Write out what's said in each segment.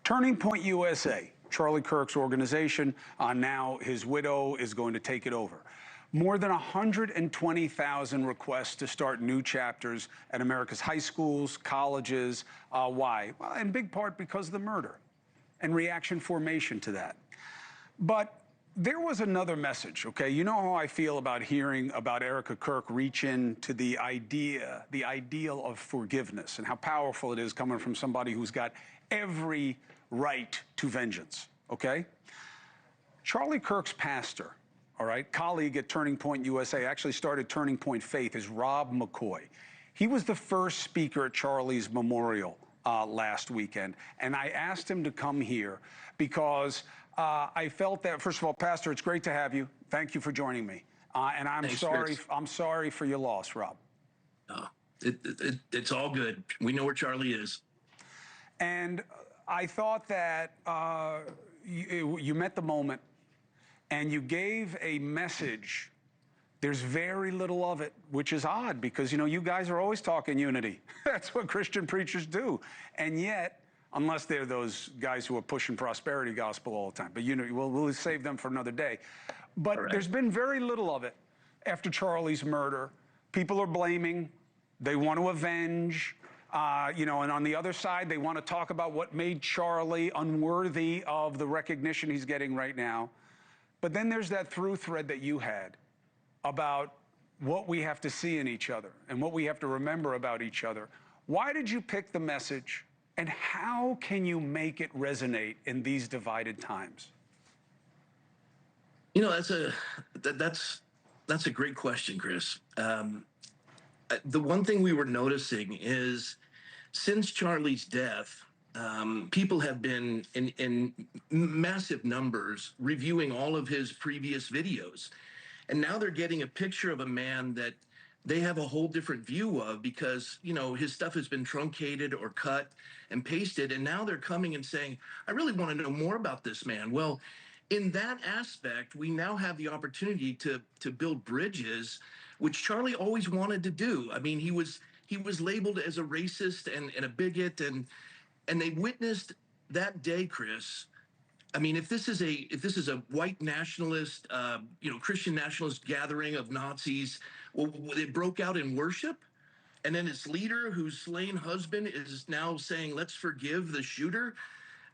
Turning Point USA, Charlie Kirk's organization, now his widow is going to take it over. More than 120,000 requests to start new chapters at America's high schools, colleges. Why? Well, in big part because of the murder and reaction formation to that. But there was another message, okay? You know how I feel about hearing about Erica Kirk reach into the ideal of forgiveness and how powerful it is coming from somebody who's got every right to vengeance, okay? Charlie Kirk's pastor, all right, colleague at Turning Point USA, actually started Turning Point Faith, is Rob McCoy. He was the first speaker at Charlie's memorial last weekend, and I asked him to come here because I felt that, first of all, Pastor, it's great to have you. Thank you for joining me. And Thanks, Chris. I'm sorry for your loss, Rob. It's all good. We know where Charlie is. And I thought that you met the moment and you gave a message. There's very little of it, which is odd because, you know, you guys are always talking unity. That's what Christian preachers do. And yet, unless they're those guys who are pushing prosperity gospel all the time. But, you know, we'll save them for another day. But there's been very little of it after Charlie's murder. People are blaming. They want to avenge. You know, and on the other side, they want to talk about what made Charlie unworthy of the recognition he's getting right now. But then there's that through thread that you had about what we have to see in each other and what we have to remember about each other. Why did you pick the message, and how can you make it resonate in these divided times? You know, that's a great question, Chris. The one thing we were noticing is since Charlie's death, people have been in massive numbers reviewing all of his previous videos. And now they're getting a picture of a man that they have a whole different view of because, you know, his stuff has been truncated or cut and pasted. And now they're coming and saying, I really want to know more about this man. Well, in that aspect, we now have the opportunity to build bridges, which Charlie always wanted to do. I mean, he was labeled as a racist and a bigot, and they witnessed that day, Chris. I mean, if this is a white nationalist, you know, Christian nationalist gathering of Nazis, well, it broke out in worship, and then its leader, whose slain husband, is now saying, "Let's forgive the shooter."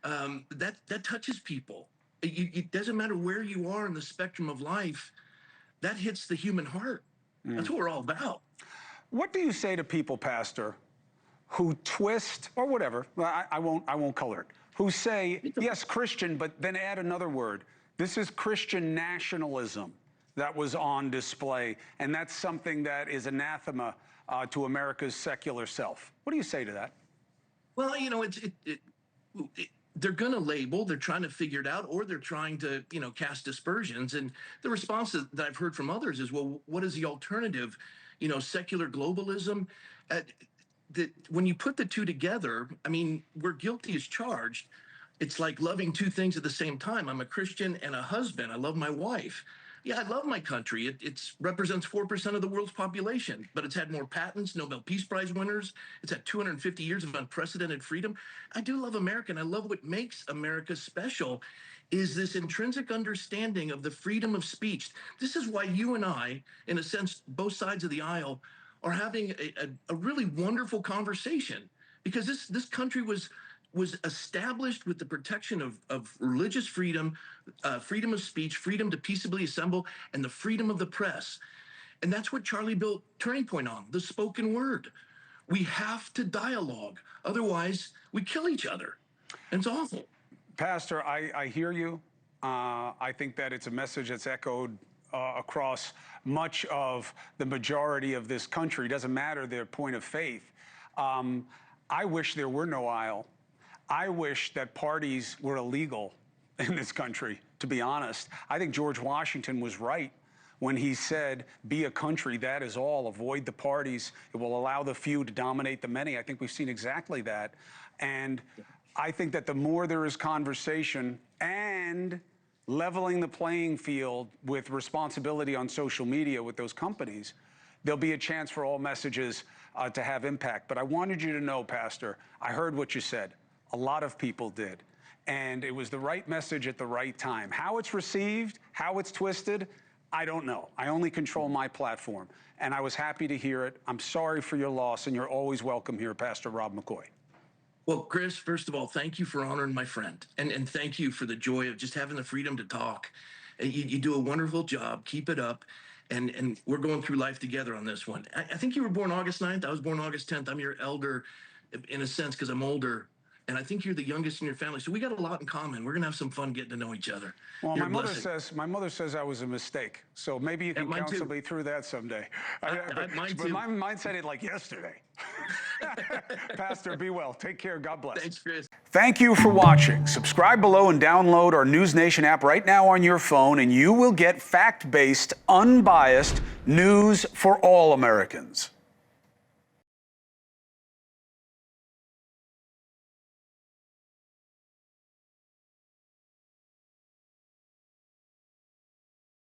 That touches people. It doesn't matter where you are in the spectrum of life. That hits the human heart. That's what we're all about. What do you say to people, Pastor, who twist, or whatever, I won't color it, who say, yes, Christian, but then add another word. This is Christian nationalism that was on display, and that's something that is anathema to America's secular self. What do you say to that? Well, you know, they're going to label, they're trying to figure it out, or they're trying to, you know, cast aspersions. And the response that I've heard from others is, well, what is the alternative? You know, secular globalism. When you put the two together, I mean, we're guilty as charged. It's like loving two things at the same time. I'm a Christian and a husband. I love my wife. Yeah, I love my country. It represents 4% of the world's population, but it's had more patents, Nobel Peace Prize winners. It's had 250 years of unprecedented freedom. I do love America, and I love what makes America special is this intrinsic understanding of the freedom of speech. This is why you and I, in a sense, both sides of the aisle, are having a really wonderful conversation, because this country was established with the protection of religious freedom, freedom of speech, freedom to peaceably assemble, and the freedom of the press. And that's what Charlie built Turning Point on, the spoken word. We have to dialogue. Otherwise, we kill each other. And it's awful. Pastor, I hear you. I think that it's a message that's echoed across much of the majority of this country. It doesn't matter their point of faith. I wish there were no aisle. I wish that parties were illegal in this country, to be honest. I think George Washington was right when he said, be a country, that is all, avoid the parties. It will allow the few to dominate the many. I think we've seen exactly that. And I think that the more there is conversation and leveling the playing field with responsibility on social media with those companies, there'll be a chance for all messages to have impact. But I wanted you to know, Pastor, I heard what you said. A lot of people did. and it was the right message at the right time. How it's received, how it's twisted, I don't know. I only control my platform, and I was happy to hear it. I'm sorry for your loss, and you're always welcome here, Pastor Rob McCoy. Well, Chris, first of all, thank you for honoring my friend, and thank you for the joy of just having the freedom to talk. You do a wonderful job. Keep it up. And we're going through life together on this one. I think you were born August 9th. I was born August 10th. I'm your elder in a sense because I'm older. And I think you're the youngest in your family. So we got a lot in common. We're going to have some fun getting to know each other. Well, my mother says I was a mistake. So maybe you can counsel me through that someday. Mine but too. Mine said it like yesterday. Pastor, be well. Take care. God bless. Thanks, Chris. Thank you for watching. Subscribe below and download our NewsNation app right now on your phone, and you will get fact-based, unbiased news for all Americans.